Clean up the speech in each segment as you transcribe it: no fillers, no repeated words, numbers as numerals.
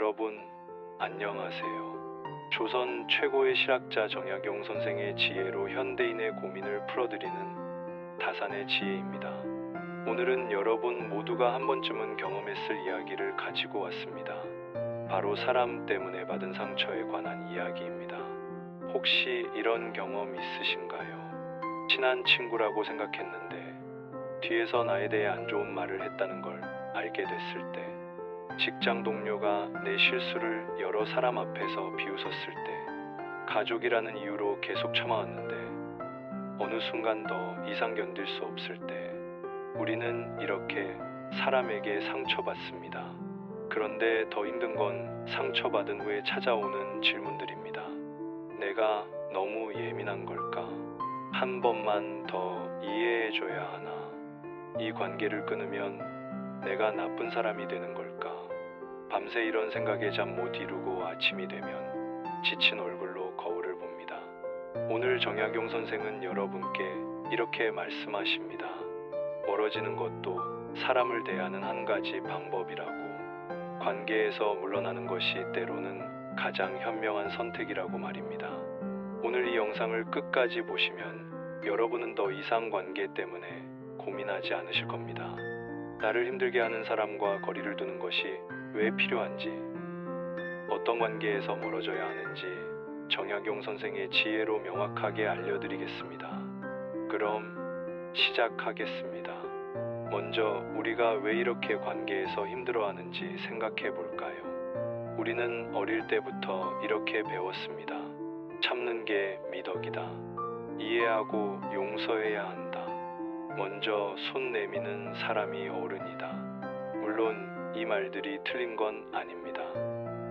여러분, 안녕하세요. 조선 최고의 실학자 정약용 선생의 지혜로 현대인의 고민을 풀어드리는 다산의 지혜입니다. 오늘은 여러분 모두가 한 번쯤은 경험했을 이야기를 가지고 왔습니다. 바로 사람 때문에 받은 상처에 관한 이야기입니다. 혹시 이런 경험 있으신가요? 친한 친구라고 생각했는데 뒤에서 나에 대해 안 좋은 말을 했다는 걸 알게 됐을 때, 직장 동료가 내 실수를 여러 사람 앞에서 비웃었을 때, 가족이라는 이유로 계속 참아왔는데 어느 순간 더 이상 견딜 수 없을 때 우리는 이렇게 사람에게 상처받습니다. 그런데 더 힘든 건 상처받은 후에 찾아오는 질문들입니다. 내가 너무 예민한 걸까? 한 번만 더 이해해줘야 하나? 이 관계를 끊으면 내가 나쁜 사람이 되는 걸까? 밤새 이런 생각에 잠 못 이루고 아침이 되면 지친 얼굴로 거울을 봅니다. 오늘 정약용 선생은 여러분께 이렇게 말씀하십니다. 멀어지는 것도 사람을 대하는 한 가지 방법이라고. 관계에서 물러나는 것이 때로는 가장 현명한 선택이라고 말입니다. 오늘 이 영상을 끝까지 보시면 여러분은 더 이상 관계 때문에 고민하지 않으실 겁니다. 나를 힘들게 하는 사람과 거리를 두는 것이 왜 필요한지, 어떤 관계에서 멀어져야 하는지 정약용 선생의 지혜로 명확하게 알려드리겠습니다. 그럼 시작하겠습니다. 먼저 우리가 왜 이렇게 관계에서 힘들어하는지 생각해 볼까요? 우리는 어릴 때부터 이렇게 배웠습니다. 참는 게 미덕이다. 이해하고 용서해야 한다. 먼저 손 내미는 사람이 어른이다. 물론 이 말들이 틀린 건 아닙니다.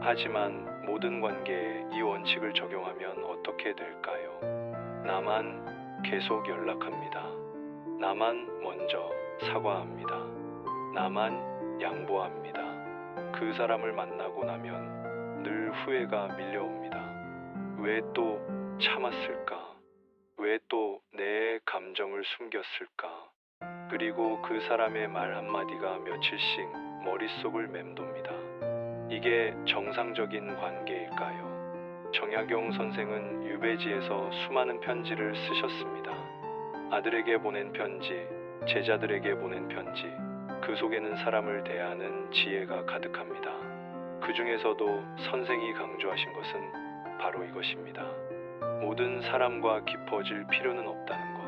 하지만 모든 관계에 이 원칙을 적용하면 어떻게 될까요? 나만 계속 연락합니다. 나만 먼저 사과합니다. 나만 양보합니다. 그 사람을 만나고 나면 늘 후회가 밀려옵니다. 왜 또 참았을까? 왜 또 내 감정을 숨겼을까? 그리고 그 사람의 말 한마디가 며칠씩 머릿속을 맴돕니다. 이게 정상적인 관계일까요? 정약용 선생은 유배지에서 수많은 편지를 쓰셨습니다. 아들에게 보낸 편지, 제자들에게 보낸 편지, 그 속에는 사람을 대하는 지혜가 가득합니다. 그 중에서도 선생이 강조하신 것은 바로 이것입니다. 모든 사람과 깊어질 필요는 없다는 것.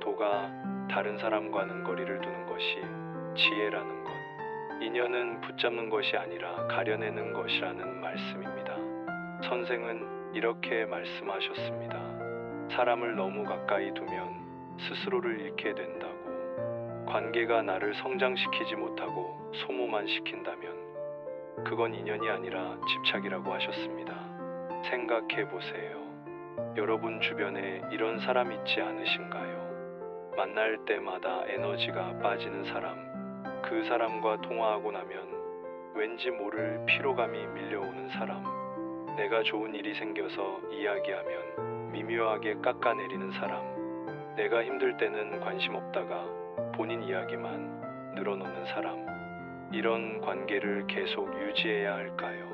도가 다른 사람과는 거리를 두는 것이 지혜라는 것. 인연은 붙잡는 것이 아니라 가려내는 것이라는 말씀입니다. 선생은 이렇게 말씀하셨습니다. 사람을 너무 가까이 두면 스스로를 잃게 된다고. 관계가 나를 성장시키지 못하고 소모만 시킨다면 그건 인연이 아니라 집착이라고 하셨습니다. 생각해 보세요. 여러분 주변에 이런 사람 있지 않으신가요? 만날 때마다 에너지가 빠지는 사람, 그 사람과 통화하고 나면 왠지 모를 피로감이 밀려오는 사람, 내가 좋은 일이 생겨서 이야기하면 미묘하게 깎아내리는 사람, 내가 힘들 때는 관심 없다가 본인 이야기만 늘어놓는 사람, 이런 관계를 계속 유지해야 할까요?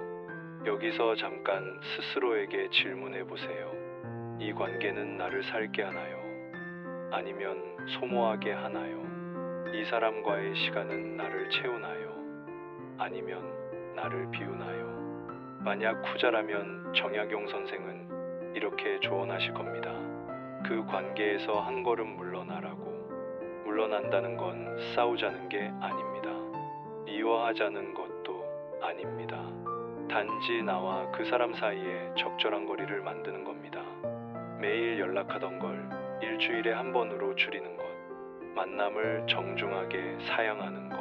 여기서 잠깐 스스로에게 질문해 보세요. 이 관계는 나를 살게 하나요? 아니면 소모하게 하나요? 이 사람과의 시간은 나를 채우나요? 아니면 나를 비우나요? 만약 후자라면 정약용 선생은 이렇게 조언하실 겁니다. 그 관계에서 한 걸음 물러나라고. 물러난다는 건 싸우자는 게 아닙니다. 미워하자는 것도 아닙니다. 단지 나와 그 사람 사이에 적절한 거리를 만드는 겁니다. 매일 연락하던 걸 일주일에 한 번으로 줄이는 것, 만남을 정중하게 사양하는 것,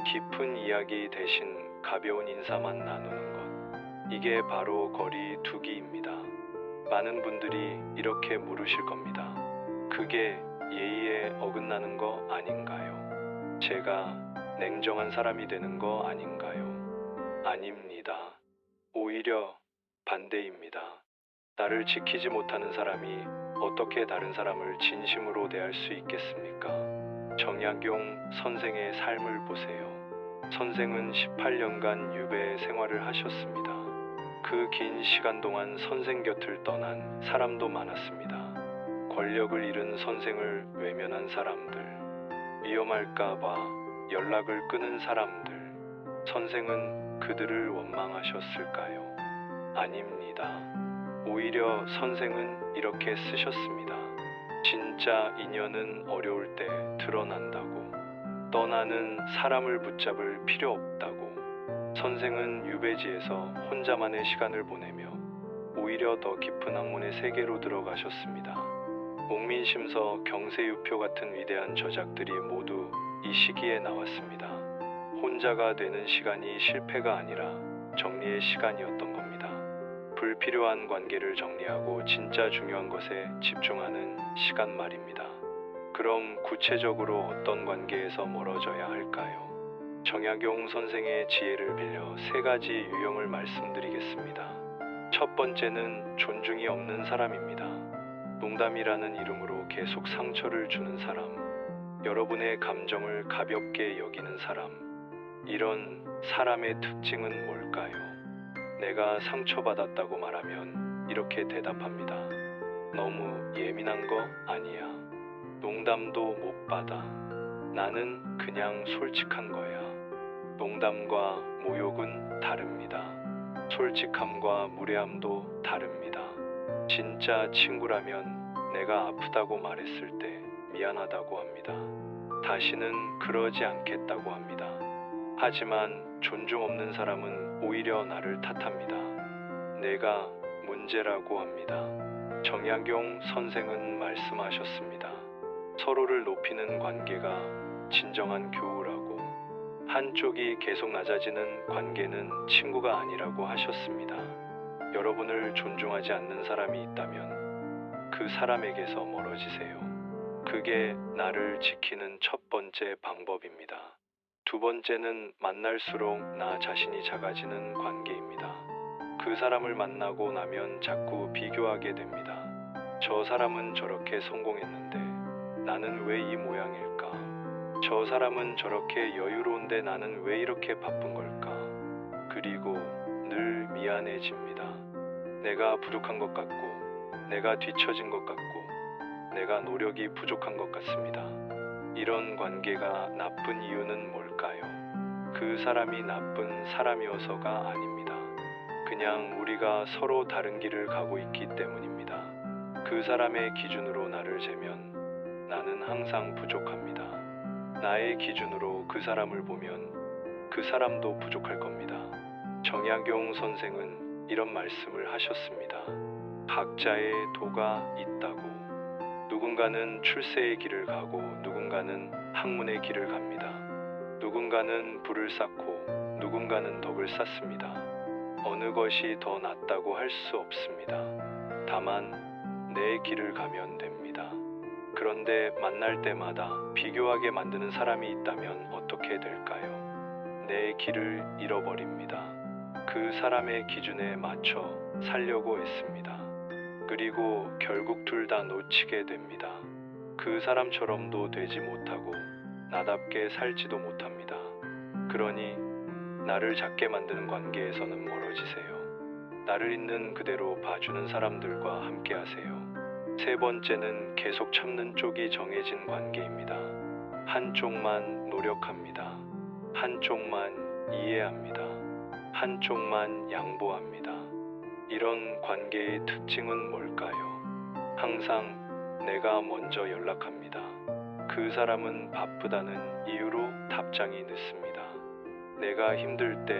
깊은 이야기 대신 가벼운 인사만 나누는 것, 이게 바로 거리 두기입니다. 많은 분들이 이렇게 물으실 겁니다. 그게 예의에 어긋나는 거 아닌가요? 제가 냉정한 사람이 되는 거 아닌가요? 아닙니다. 오히려 반대입니다. 나를 지키지 못하는 사람이 어떻게 다른 사람을 진심으로 대할 수 있겠습니까? 정약용 선생의 삶을 보세요. 선생은 18년간 유배 생활을 하셨습니다. 그 긴 시간 동안 선생 곁을 떠난 사람도 많았습니다. 권력을 잃은 선생을 외면한 사람들, 위험할까봐 연락을 끊은 사람들, 선생은 그들을 원망하셨을까요? 아닙니다. 오히려 선생은 이렇게 쓰셨습니다. 진짜 인연은 어려울 때 드러난다고. 떠나는 사람을 붙잡을 필요 없다고. 선생은 유배지에서 혼자만의 시간을 보내며 오히려 더 깊은 학문의 세계로 들어가셨습니다. 옥민심서, 경세유표 같은 위대한 저작들이 모두 이 시기에 나왔습니다. 혼자가 되는 시간이 실패가 아니라 정리의 시간이었던 겁니다. 불필요한 관계를 정리하고 진짜 중요한 것에 집중하는 시간 말입니다. 그럼 구체적으로 어떤 관계에서 멀어져야 할까요? 정약용 선생의 지혜를 빌려 3가지 유형을 말씀드리겠습니다. 첫 번째는 존중이 없는 사람입니다. 농담이라는 이름으로 계속 상처를 주는 사람, 여러분의 감정을 가볍게 여기는 사람. 이런 사람의 특징은 뭘까요? 내가 상처받았다고 말하면 이렇게 대답합니다. 너무 예민한 거 아니야. 농담도 못 받아. 나는 그냥 솔직한 거야. 농담과 모욕은 다릅니다. 솔직함과 무례함도 다릅니다. 진짜 친구라면 내가 아프다고 말했을 때 미안하다고 합니다. 다시는 그러지 않겠다고 합니다. 하지만 존중 없는 사람은 오히려 나를 탓합니다. 내가 문제라고 합니다. 정약용 선생은 말씀하셨습니다. 서로를 높이는 관계가 진정한 교우라고. 한쪽이 계속 낮아지는 관계는 친구가 아니라고 하셨습니다. 여러분을 존중하지 않는 사람이 있다면 그 사람에게서 멀어지세요. 그게 나를 지키는 첫 번째 방법입니다. 두 번째는 만날수록 나 자신이 작아지는 관계입니다. 그 사람을 만나고 나면 자꾸 비교하게 됩니다. 저 사람은 저렇게 성공했는데 나는 왜 이 모양일까? 저 사람은 저렇게 여유로운데 나는 왜 이렇게 바쁜 걸까? 그리고 늘 미안해집니다. 내가 부족한 것 같고, 내가 뒤처진 것 같고, 내가 노력이 부족한 것 같습니다. 이런 관계가 나쁜 이유는 뭘까요? 그 사람이 나쁜 사람이어서가 아닙니다. 그냥 우리가 서로 다른 길을 가고 있기 때문입니다. 그 사람의 기준으로 나를 재면 나는 항상 부족합니다. 나의 기준으로 그 사람을 보면 그 사람도 부족할 겁니다. 정약용 선생은 이런 말씀을 하셨습니다. 각자의 도가 있다고. 누군가는 출세의 길을 가고 누군가는 학문의 길을 갑니다. 누군가는 부를 쌓고 누군가는 덕을 쌓습니다. 어느 것이 더 낫다고 할 수 없습니다. 다만 내 길을 가면 됩니다. 그런데 만날 때마다 비교하게 만드는 사람이 있다면 어떻게 될까요? 내 길을 잃어버립니다. 그 사람의 기준에 맞춰 살려고 했습니다. 그리고 결국 둘 다 놓치게 됩니다. 그 사람처럼도 되지 못하고 나답게 살지도 못합니다. 그러니 나를 작게 만드는 관계에서는 멀어지세요. 나를 있는 그대로 봐주는 사람들과 함께 하세요. 세 번째는 계속 참는 쪽이 정해진 관계입니다. 한쪽만 노력합니다. 한쪽만 이해합니다. 한쪽만 양보합니다. 이런 관계의 특징은 뭘까요? 항상 내가 먼저 연락합니다. 그 사람은 바쁘다는 이유로 답장이 늦습니다. 내가 힘들 때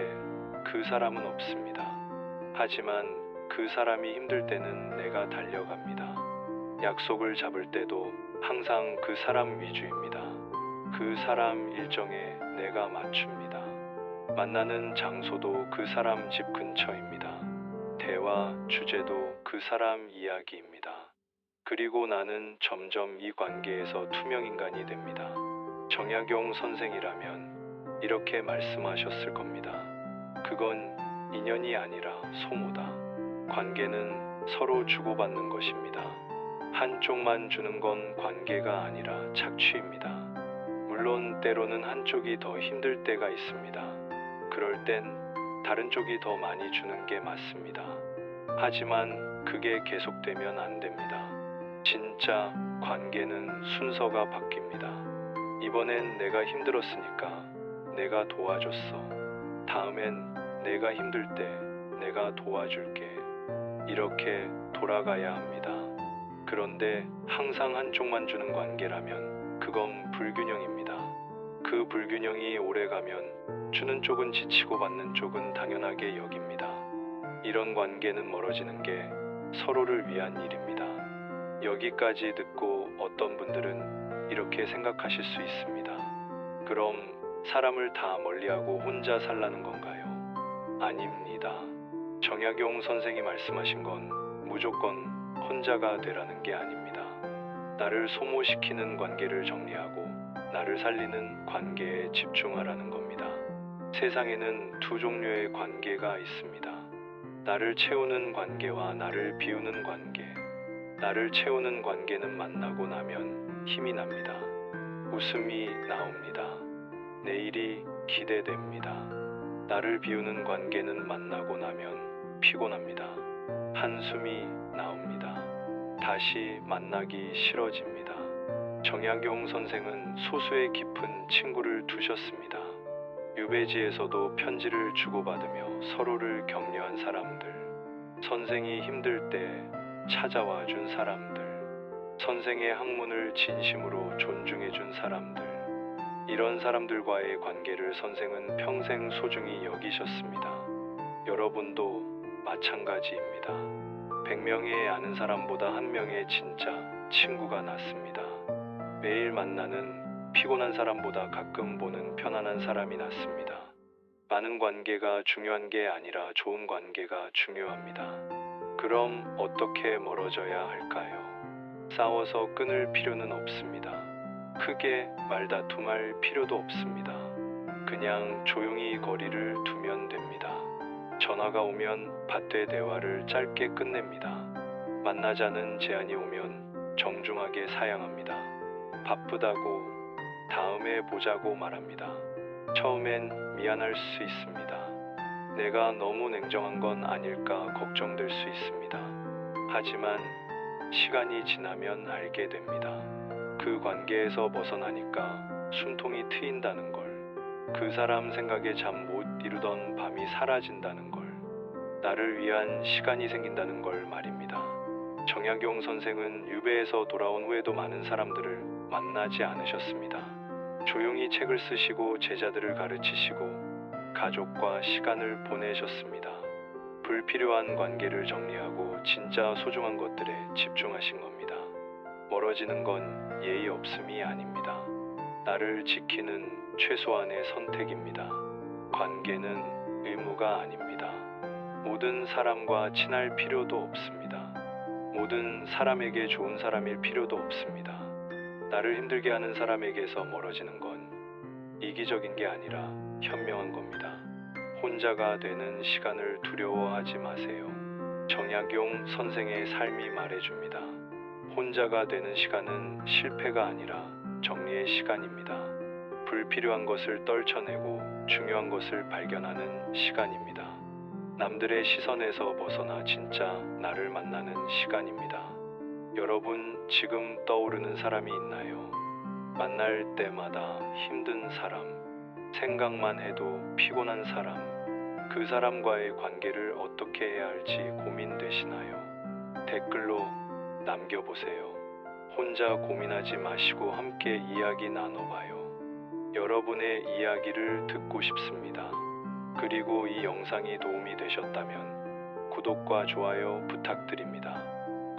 그 사람은 없습니다. 하지만 그 사람이 힘들 때는 내가 달려갑니다. 약속을 잡을 때도 항상 그 사람 위주입니다. 그 사람 일정에 내가 맞춥니다. 만나는 장소도 그 사람 집 근처입니다. 대화 주제도 그 사람 이야기입니다. 그리고 나는 점점 이 관계에서 투명인간이 됩니다. 정약용 선생이라면 이렇게 말씀하셨을 겁니다. 그건 인연이 아니라 소모다. 관계는 서로 주고받는 것입니다. 한쪽만 주는 건 관계가 아니라 착취입니다. 물론 때로는 한쪽이 더 힘들 때가 있습니다. 그럴 땐 다른 쪽이 더 많이 주는 게 맞습니다. 하지만 그게 계속되면 안 됩니다. 진짜 관계는 순서가 바뀝니다. 이번엔 내가 힘들었으니까 내가 도와줬어. 다음엔 내가 힘들 때 내가 도와줄게. 이렇게 돌아가야 합니다. 그런데 항상 한쪽만 주는 관계라면 그건 불균형입니다. 그 불균형이 오래가면 주는 쪽은 지치고 받는 쪽은 당연하게 여깁니다. 이런 관계는 멀어지는 게 서로를 위한 일입니다. 여기까지 듣고 어떤 분들은 이렇게 생각하실 수 있습니다. 그럼 사람을 다 멀리하고 혼자 살라는 건가요? 아닙니다. 정약용 선생이 말씀하신 건 무조건 혼자가 되라는 게 아닙니다. 나를 소모시키는 관계를 정리하고 나를 살리는 관계에 집중하라는 겁니다. 세상에는 두 종류의 관계가 있습니다. 나를 채우는 관계와 나를 비우는 관계. 나를 채우는 관계는 만나고 나면 힘이 납니다. 웃음이 나옵니다. 내일이 기대됩니다. 나를 비우는 관계는 만나고 나면 피곤합니다. 한숨이 나옵니다. 다시 만나기 싫어집니다. 정약용 선생은 소수의 깊은 친구를 두셨습니다. 유배지에서도 편지를 주고받으며 서로를 격려한 사람들, 선생이 힘들 때 찾아와 준 사람들, 선생의 학문을 진심으로 존중해 준 사람들, 이런 사람들과의 관계를 선생은 평생 소중히 여기셨습니다. 여러분도 마찬가지입니다. 100명의 아는 사람보다 1명의 진짜 친구가 낫습니다. 매일 만나는 피곤한 사람보다 가끔 보는 편안한 사람이 낫습니다. 많은 관계가 중요한 게 아니라 좋은 관계가 중요합니다. 그럼 어떻게 멀어져야 할까요? 싸워서 끊을 필요는 없습니다. 크게 말다툼할 필요도 없습니다. 그냥 조용히 거리를 두면 됩니다. 전화가 오면 받되 대화를 짧게 끝냅니다. 만나자는 제안이 오면 정중하게 사양합니다. 바쁘다고 다음에 보자고 말합니다. 처음엔 미안할 수 있습니다. 내가 너무 냉정한 건 아닐까 걱정될 수 있습니다. 하지만 시간이 지나면 알게 됩니다. 그 관계에서 벗어나니까 숨통이 트인다는 걸, 그 사람 생각에 잠 못 이루던 밤이 사라진다는 걸, 나를 위한 시간이 생긴다는 걸 말입니다. 정약용 선생은 유배에서 돌아온 후에도 많은 사람들을 만나지 않으셨습니다. 조용히 책을 쓰시고 제자들을 가르치시고 가족과 시간을 보내셨습니다. 불필요한 관계를 정리하고 진짜 소중한 것들에 집중하신 겁니다. 멀어지는 건 예의 없음이 아닙니다. 나를 지키는 최소한의 선택입니다. 관계는 의무가 아닙니다. 모든 사람과 친할 필요도 없습니다. 모든 사람에게 좋은 사람일 필요도 없습니다. 나를 힘들게 하는 사람에게서 멀어지는 건 이기적인 게 아니라 현명한 겁니다. 혼자가 되는 시간을 두려워하지 마세요. 정약용 선생의 삶이 말해줍니다. 혼자가 되는 시간은 실패가 아니라 정리의 시간입니다. 불필요한 것을 떨쳐내고 중요한 것을 발견하는 시간입니다. 남들의 시선에서 벗어나 진짜 나를 만나는 시간입니다. 여러분, 지금 떠오르는 사람이 있나요? 만날 때마다 힘든 사람, 생각만 해도 피곤한 사람, 그 사람과의 관계를 어떻게 해야 할지 고민되시나요? 댓글로 남겨보세요. 혼자 고민하지 마시고 함께 이야기 나눠봐요. 여러분의 이야기를 듣고 싶습니다. 그리고 이 영상이 도움이 되셨다면 구독과 좋아요 부탁드립니다.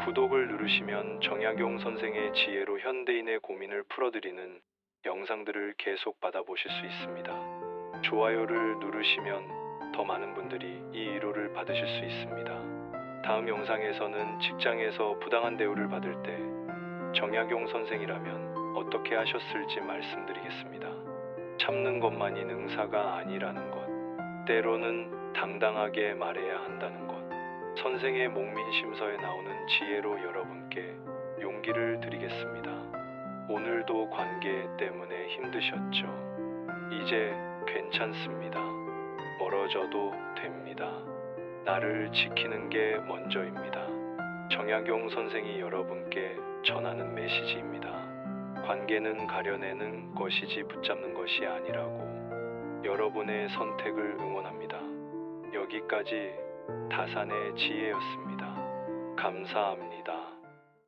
구독을 누르시면 정약용 선생의 지혜로 현대인의 고민을 풀어드리는 영상들을 계속 받아보실 수 있습니다. 좋아요를 누르시면 더 많은 분들이 이 위로를 받으실 수 있습니다. 다음 영상에서는 직장에서 부당한 대우를 받을 때 정약용 선생이라면 어떻게 하셨을지 말씀드리겠습니다. 참는 것만이 능사가 아니라는 것, 때로는 당당하게 말해야 한다는 것, 선생의 목민심서에 나오는 지혜로 여러분께 용기를 드리겠습니다. 오늘도 관계 때문에 힘드셨죠? 이제 괜찮습니다. 멀어져도 됩니다. 나를 지키는 게 먼저입니다. 정약용 선생이 여러분께 전하는 메시지입니다. 관계는 가려내는 것이지 붙잡는 것이 아니라고. 여러분의 선택을 응원합니다. 여기까지 다산의 지혜였습니다. 감사합니다.